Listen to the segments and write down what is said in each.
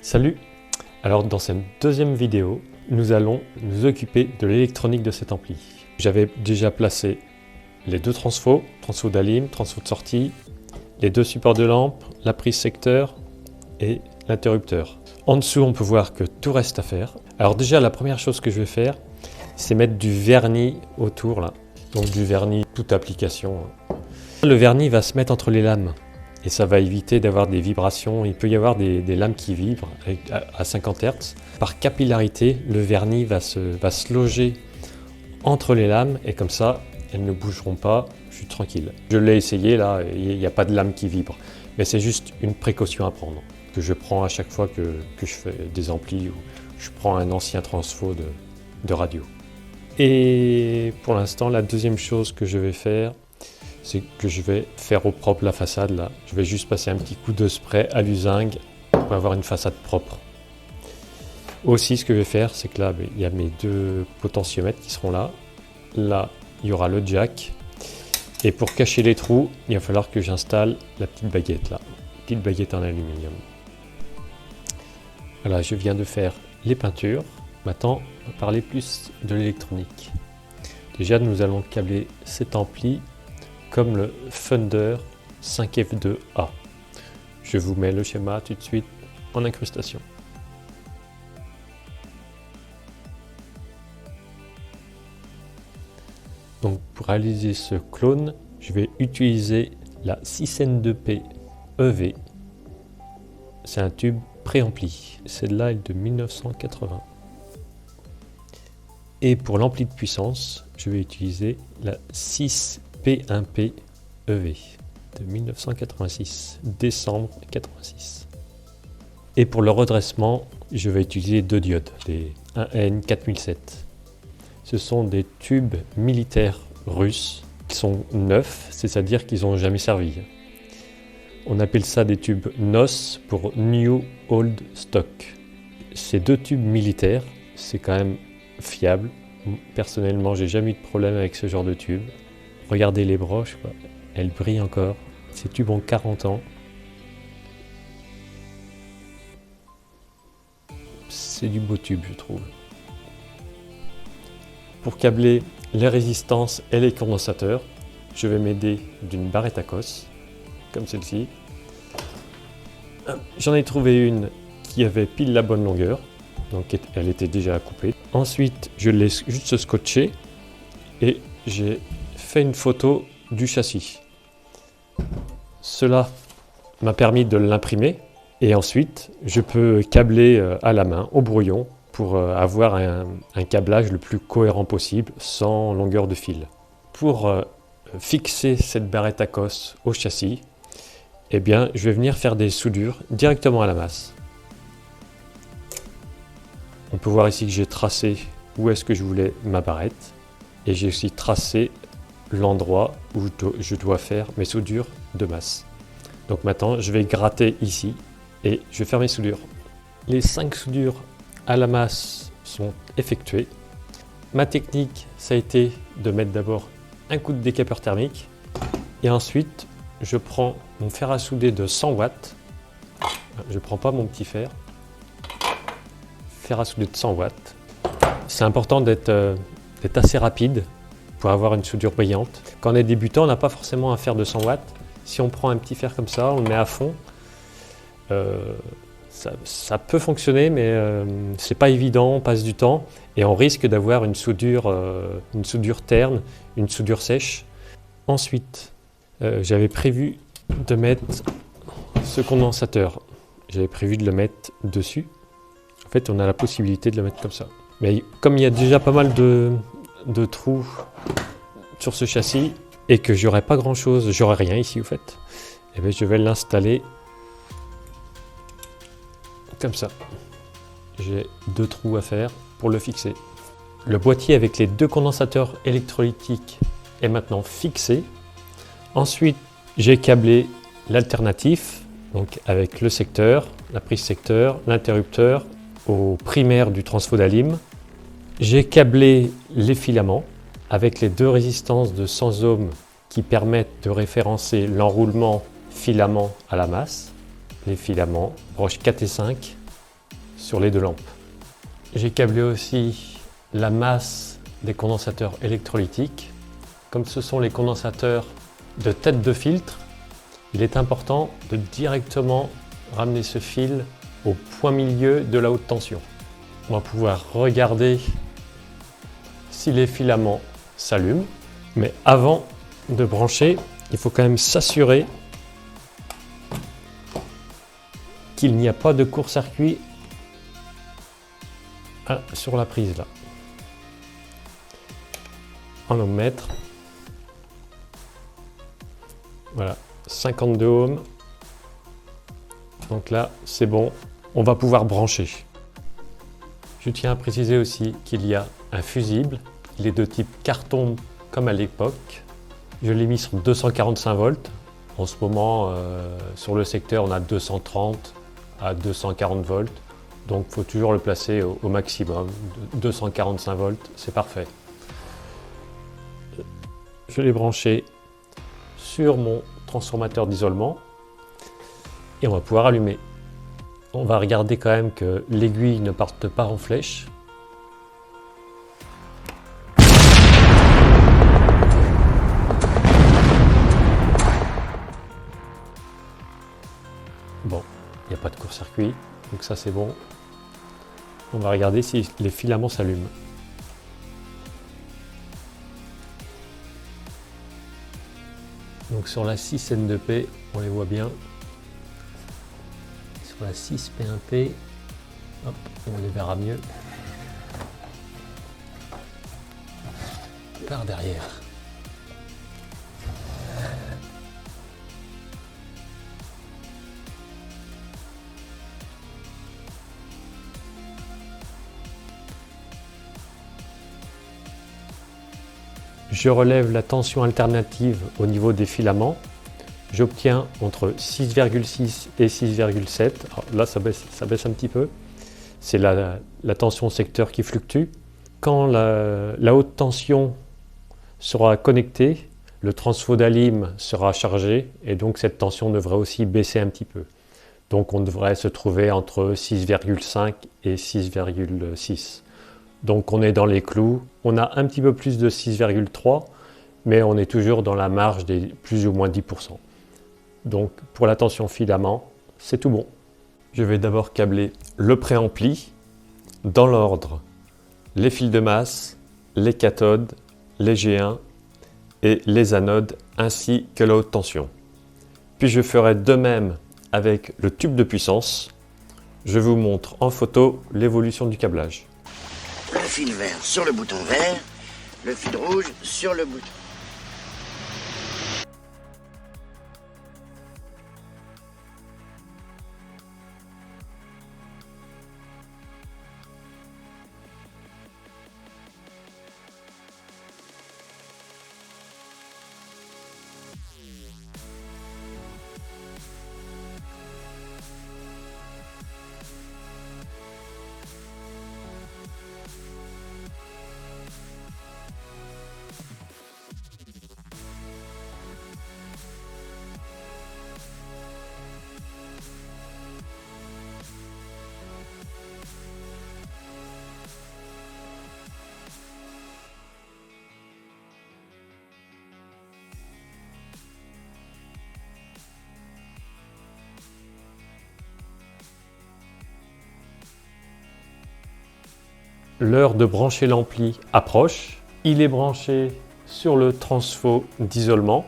Salut! Alors dans cette deuxième vidéo, nous allons nous occuper de l'électronique de cet ampli. J'avais déjà placé les deux transfos d'alim, transfo de sortie, les deux supports de lampe, la prise secteur et l'interrupteur. En dessous, on peut voir que tout reste à faire. Alors déjà, la première chose que je vais faire, c'est mettre du vernis autour là. Donc du vernis toute application. Le vernis va se mettre entre les lames. Et ça va éviter d'avoir des vibrations. Il peut y avoir des lames qui vibrent à 50 Hz. Par capillarité, le vernis va se loger entre les lames et comme ça, elles ne bougeront pas. Je suis tranquille. Je l'ai essayé là, il n'y a pas de lame qui vibre. Mais c'est juste une précaution à prendre que je prends à chaque fois que je fais des amplis ou je prends un ancien transfo de radio. Et pour l'instant, la deuxième chose que je vais faire, c'est que je vais faire au propre la façade là. Je vais juste passer un petit coup de spray à l'usingue pour avoir une façade propre. Aussi, ce que je vais faire, c'est que là, il y a mes deux potentiomètres qui seront là. Là, il y aura le jack. Et pour cacher les trous, il va falloir que j'installe la petite baguette là. Petite baguette en aluminium. Voilà, je viens de faire les peintures. Maintenant, on va parler plus de l'électronique. Déjà, nous allons câbler cet ampli comme le Thunder 5F2A. Je vous mets le schéma tout de suite en incrustation. Donc pour réaliser ce clone, je vais utiliser la 6N2P EV. C'est un tube préampli. Celle-là est de 1980. Et pour l'ampli de puissance, je vais utiliser la 6P1P EV de 1986, décembre 86. Et pour le redressement, je vais utiliser deux diodes, des 1N4007. Ce sont des tubes militaires russes qui sont neufs, c'est-à-dire qu'ils n'ont jamais servi. On appelle ça des tubes NOS pour New Old Stock. Ces deux tubes militaires, c'est quand même fiable. Personnellement, j'ai jamais eu de problème avec ce genre de tube. Regardez les broches, quoi. Elles brillent encore. Ces tubes ont 40 ans. C'est du beau tube, je trouve. Pour câbler les résistances et les condensateurs, je vais m'aider d'une barrette à cosse, comme celle-ci. J'en ai trouvé une qui avait pile la bonne longueur, donc elle était déjà coupée. Ensuite, je laisse juste se scotcher et j'ai fait une photo du châssis. Cela m'a permis de l'imprimer et ensuite je peux câbler à la main au brouillon pour avoir un câblage le plus cohérent possible sans longueur de fil. Pour fixer cette barrette à cosse au châssis, eh bien, je vais venir faire des soudures directement à la masse. On peut voir ici que j'ai tracé où est-ce que je voulais ma barrette et j'ai aussi tracé l'endroit où je dois faire mes soudures de masse. Donc maintenant, je vais gratter ici et je vais faire mes soudures. Les 5 soudures à la masse sont effectuées. Ma technique, ça a été de mettre d'abord un coup de décapeur thermique et ensuite, je prends mon fer à souder de 100 watts. Je ne prends pas mon petit fer. Fer à souder de 100 watts. C'est important d'être assez rapide pour avoir une soudure brillante. Quand on est débutant, on n'a pas forcément un fer de 100 watts. Si on prend un petit fer comme ça, on le met à fond, ça peut fonctionner, mais c'est pas évident, on passe du temps et on risque d'avoir une soudure terne, une soudure sèche. Ensuite, j'avais prévu de mettre ce condensateur. J'avais prévu de le mettre dessus. En fait, on a la possibilité de le mettre comme ça. Mais comme il y a déjà pas mal de trous sur ce châssis et que j'aurai pas grand chose, j'aurai rien ici au fait, et bien je vais l'installer comme ça. J'ai deux trous à faire pour le fixer. Le boîtier avec les deux condensateurs électrolytiques est maintenant fixé. Ensuite, j'ai câblé l'alternatif, donc avec le secteur, la prise secteur, l'interrupteur au primaire du transfo d'alim. J'ai câblé les filaments avec les deux résistances de 100 ohms qui permettent de référencer l'enroulement filament à la masse. Les filaments, broches 4 et 5. sur les deux lampes. J'ai câblé aussi la masse des condensateurs électrolytiques. Comme ce sont les condensateurs de tête de filtre, il est important de directement ramener ce fil au point milieu de la haute tension. On va pouvoir regarder si les filaments s'allument, mais avant de brancher, il faut quand même s'assurer qu'il n'y a pas de court-circuit sur la prise là. En ohmmètre. Voilà, 52 ohms. Donc là, c'est bon, on va pouvoir brancher. Je tiens à préciser aussi qu'il y a un fusible. Il est de type carton comme à l'époque. Je l'ai mis sur 245 volts. En ce moment, sur le secteur, on a 230 à 240 volts. Donc il faut toujours le placer au maximum. 245 volts, c'est parfait. Je l'ai branché sur mon transformateur d'isolement et on va pouvoir allumer. On va regarder quand même que l'aiguille ne parte pas en flèche. Bon, il n'y a pas de court-circuit, donc ça c'est bon. On va regarder si les filaments s'allument. Donc sur la 6 N2P, on les voit bien. Sur la 6 P1P, hop, on les verra mieux. Par derrière. Je relève la tension alternative au niveau des filaments. J'obtiens entre 6,6 et 6,7. Là, ça baisse un petit peu. C'est la tension secteur qui fluctue. Quand la haute tension sera connectée, le transfo d'Alim sera chargé et donc cette tension devrait aussi baisser un petit peu. Donc on devrait se trouver entre 6,5 et 6,6. Donc on est dans les clous, on a un petit peu plus de 6,3, mais on est toujours dans la marge des plus ou moins 10%. Donc pour la tension filament, c'est tout bon. Je vais d'abord câbler le préampli, dans l'ordre, les fils de masse, les cathodes, les G1 et les anodes, ainsi que la haute tension. Puis je ferai de même avec le tube de puissance. Je vous montre en photo l'évolution du câblage. Le fil vert sur le bouton vert, le fil rouge sur le bouton. L'heure de brancher l'ampli approche. Il est branché sur le transfo d'isolement.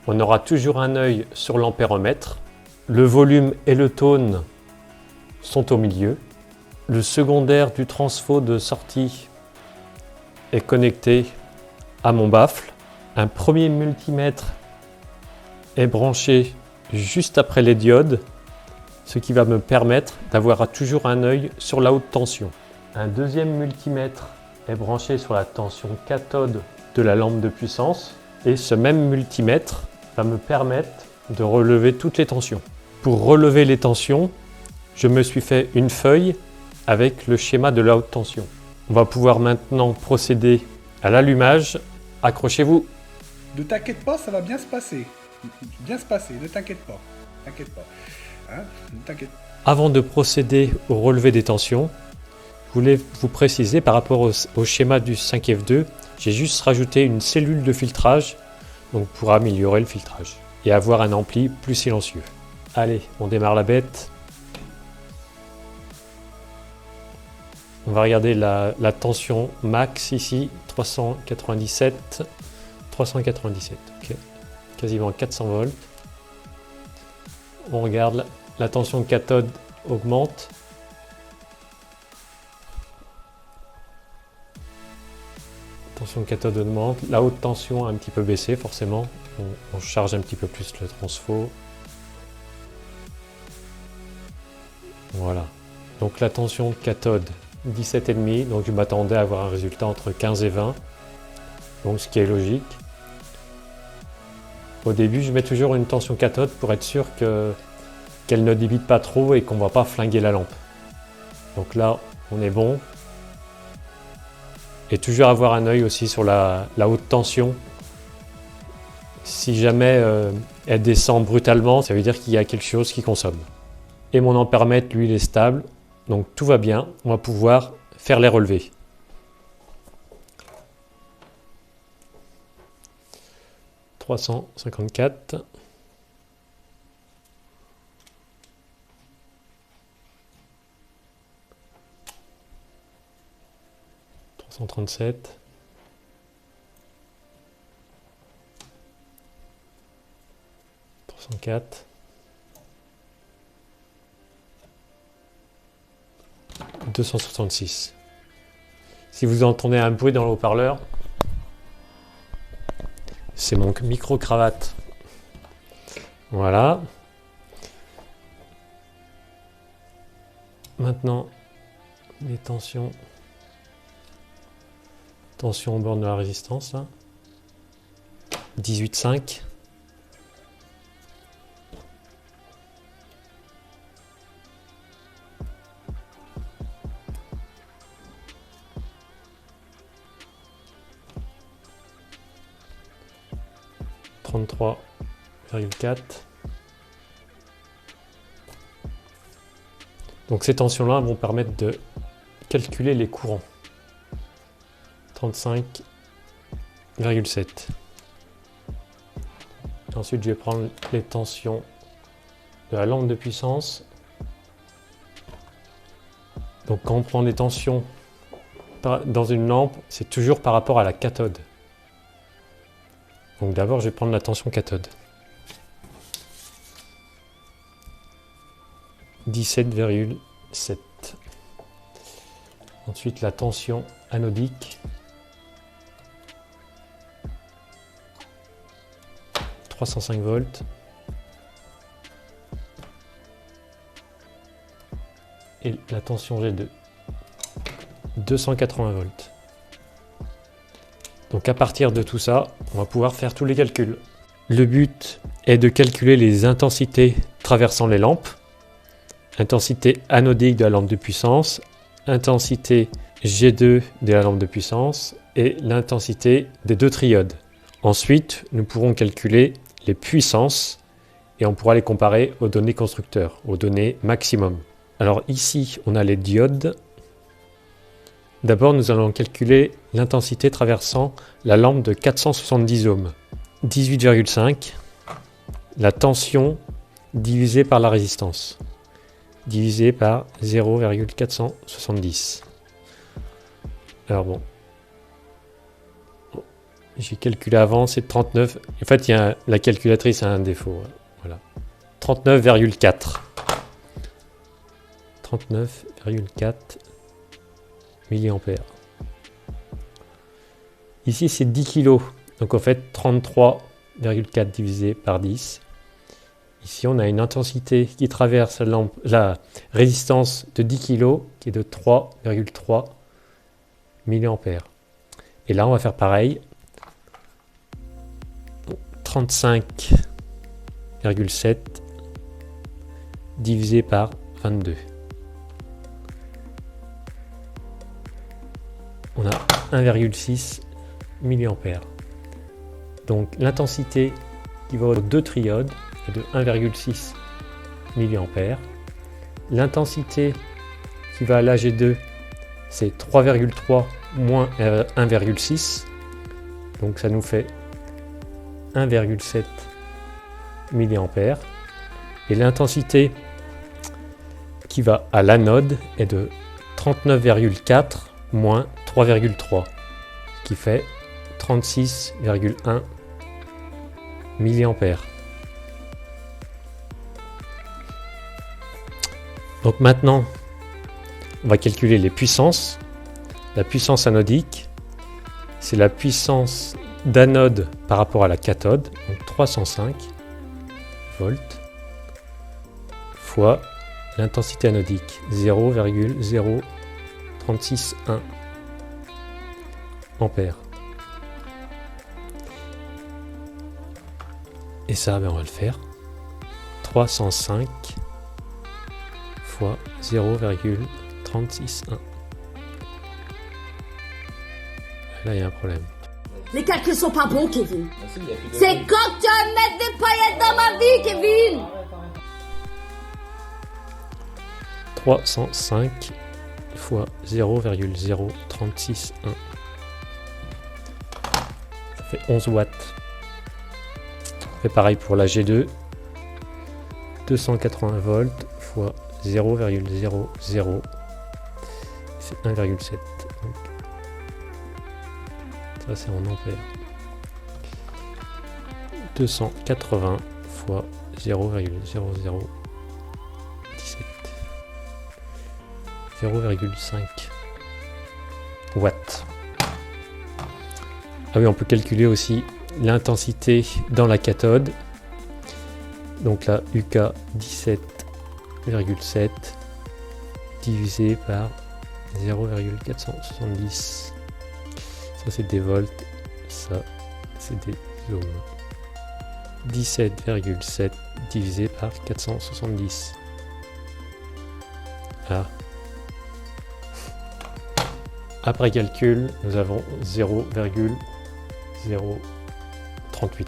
On aura toujours un œil sur l'ampéromètre. Le volume et le tone sont au milieu. Le secondaire du transfo de sortie est connecté à mon baffle. Un premier multimètre est branché juste après les diodes, ce qui va me permettre d'avoir toujours un œil sur la haute tension. Un deuxième multimètre est branché sur la tension cathode de la lampe de puissance et ce même multimètre va me permettre de relever toutes les tensions. Pour relever les tensions, je me suis fait une feuille avec le schéma de la haute tension. On va pouvoir maintenant procéder à l'allumage. Accrochez-vous. Ne t'inquiète pas, ça va bien se passer. Bien se passer, ne t'inquiète pas. T'inquiète pas. Hein, ne t'inquiète pas. Avant de procéder au relevé des tensions, je voulais vous préciser par rapport au schéma du 5F2, j'ai juste rajouté une cellule de filtrage donc pour améliorer le filtrage et avoir un ampli plus silencieux. Allez, on démarre la bête. On va regarder la tension max ici, 397, ok, quasiment 400 volts. On regarde la tension cathode augmente. Tension cathode augmente, la haute tension a un petit peu baissé forcément, on charge un petit peu plus le transfo. Voilà, donc la tension cathode 17,5, donc je m'attendais à avoir un résultat entre 15 et 20, donc ce qui est logique. Au début je mets toujours une tension cathode pour être sûr qu'elle ne débite pas trop et qu'on ne va pas flinguer la lampe. Donc là on est bon. Et toujours avoir un œil aussi sur la haute tension. Si jamais elle descend brutalement, ça veut dire qu'il y a quelque chose qui consomme. Et mon ampèremètre, lui, il est stable. Donc tout va bien. On va pouvoir faire les relevés. « 354. 337. 304. 266. Si vous entendez un bruit dans le haut-parleur, c'est mon micro-cravate. Voilà. Maintenant, les tensions. Tension au bord de la résistance, là. 18,5. « 33,4. » Donc ces tensions-là vont permettre de calculer les courants. 35,7. Ensuite, je vais prendre les tensions de la lampe de puissance. Donc quand on prend des tensions dans une lampe, c'est toujours par rapport à la cathode. Donc d'abord, je vais prendre la tension cathode. 17,7. Ensuite, la tension anodique. 305 volts. Et la tension G2. 280 volts. Donc à partir de tout ça, on va pouvoir faire tous les calculs. Le but est de calculer les intensités traversant les lampes. Intensité anodique de la lampe de puissance, intensité G2 de la lampe de puissance et l'intensité des deux triodes. Ensuite, nous pourrons calculer les puissances et on pourra les comparer aux données constructeurs, aux données maximum. Alors ici, on a les diodes. D'abord, nous allons calculer l'intensité traversant la lampe de 470 ohms. 18,5. La tension divisée par la résistance. Divisé par 0,470. Alors bon. J'ai calculé avant, c'est 39. En fait, la calculatrice a un défaut. Voilà. 39,4. 39,4 milliampères. Ici, c'est 10 kg. Donc en fait, 33,4 divisé par 10. Ici, on a une intensité qui traverse la résistance de 10 kg qui est de 3,3 milliampères. Et là, on va faire pareil. 35,7 divisé par 22. On a 1,6 milliampères. Donc l'intensité qui va aux deux triodes est de 1,6 milliampères. L'intensité qui va à la G2, c'est 3,3 moins 1,6. Donc ça nous fait 1,7 mA. Et l'intensité qui va à l'anode est de 39,4 moins 3,3, ce qui fait 36,1 mA. Donc maintenant, on va calculer les puissances. La puissance anodique, c'est la puissance d'anode par rapport à la cathode, donc 305 volts, fois l'intensité anodique, 0,0361 ampères. Et ça, on va le faire. 305 fois 0,361. Là, il y a un problème. Les calculs sont pas bons, Kevin. C'est quand tu vas mettre des paillettes dans ma vie, Kevin. 305 fois 0,0361. Ça fait 11 watts. On fait pareil pour la G2. 280 volts fois 0,00. C'est 1,7. Donc, ça c'est en ampères. 280 fois 0,0017. 0,5 watts. Ah oui, on peut calculer aussi l'intensité dans la cathode. Donc là, UK 17,7 divisé par 0,470. Ça c'est des volts, ça c'est des ohms. 17,7 divisé par 470. Ah. Après calcul, nous avons 0,038.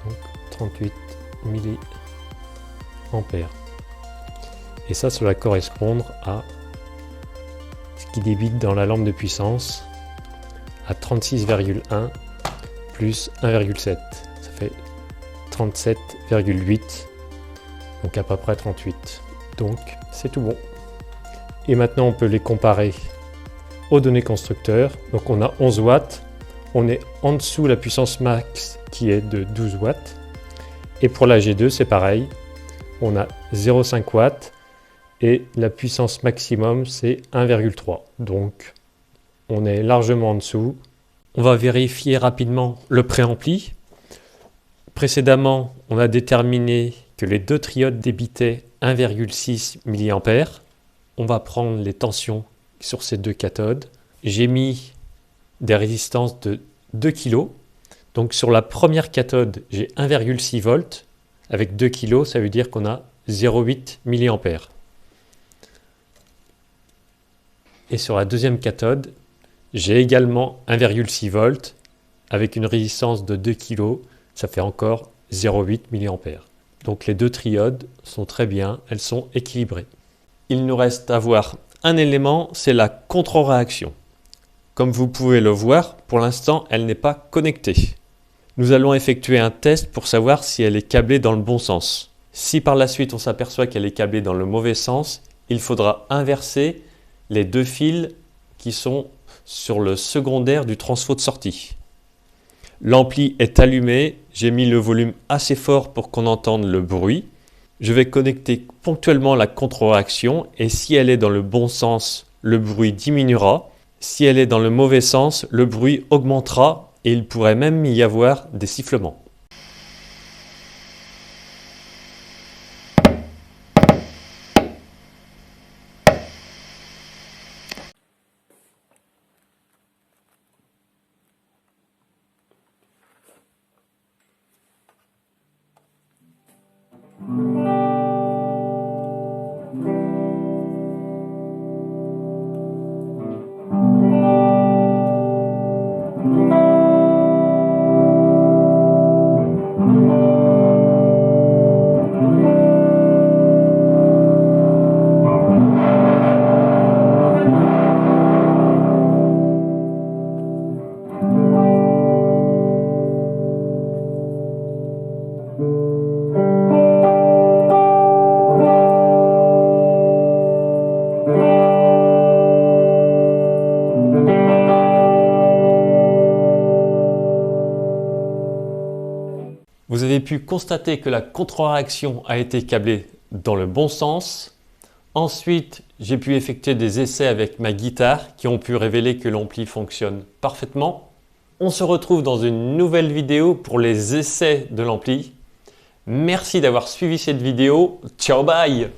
Donc 38 milliampères. Et ça, cela va correspondre à ce qui débite dans la lampe de puissance à 36,1 plus 1,7. Ça fait 37,8. Donc à peu près 38. Donc c'est tout bon. Et maintenant on peut les comparer aux données constructeurs. Donc on a 11 watts. On est en dessous la puissance max qui est de 12 watts. Et pour la G2 c'est pareil. On a 0,5 watts. Et la puissance maximum c'est 1,3. Donc on est largement en dessous. On va vérifier rapidement le préampli. Précédemment on a déterminé que les deux triodes débitaient 1,6 mA. On va prendre les tensions sur ces deux cathodes. J'ai mis des résistances de 2 kg. Donc sur la première cathode, j'ai 1,6 volts. Avec 2 kg, ça veut dire qu'on a 0,8 mA. Et sur la deuxième cathode, j'ai également 1,6 volts. Avec une résistance de 2 kg, ça fait encore 0,8 mA. Donc les deux triodes sont très bien, elles sont équilibrées. Il nous reste à voir un élément, c'est la contre-réaction. Comme vous pouvez le voir, pour l'instant, elle n'est pas connectée. Nous allons effectuer un test pour savoir si elle est câblée dans le bon sens. Si par la suite on s'aperçoit qu'elle est câblée dans le mauvais sens, il faudra inverser les deux fils qui sont sur le secondaire du transfo de sortie. L'ampli est allumé, j'ai mis le volume assez fort pour qu'on entende le bruit. Je vais connecter ponctuellement la contre-réaction et si elle est dans le bon sens, le bruit diminuera. Si elle est dans le mauvais sens, le bruit augmentera et il pourrait même y avoir des sifflements. Vous avez pu constater que la contre-réaction a été câblée dans le bon sens. Ensuite, j'ai pu effectuer des essais avec ma guitare qui ont pu révéler que l'ampli fonctionne parfaitement. On se retrouve dans une nouvelle vidéo pour les essais de l'ampli. Merci d'avoir suivi cette vidéo. Ciao, bye!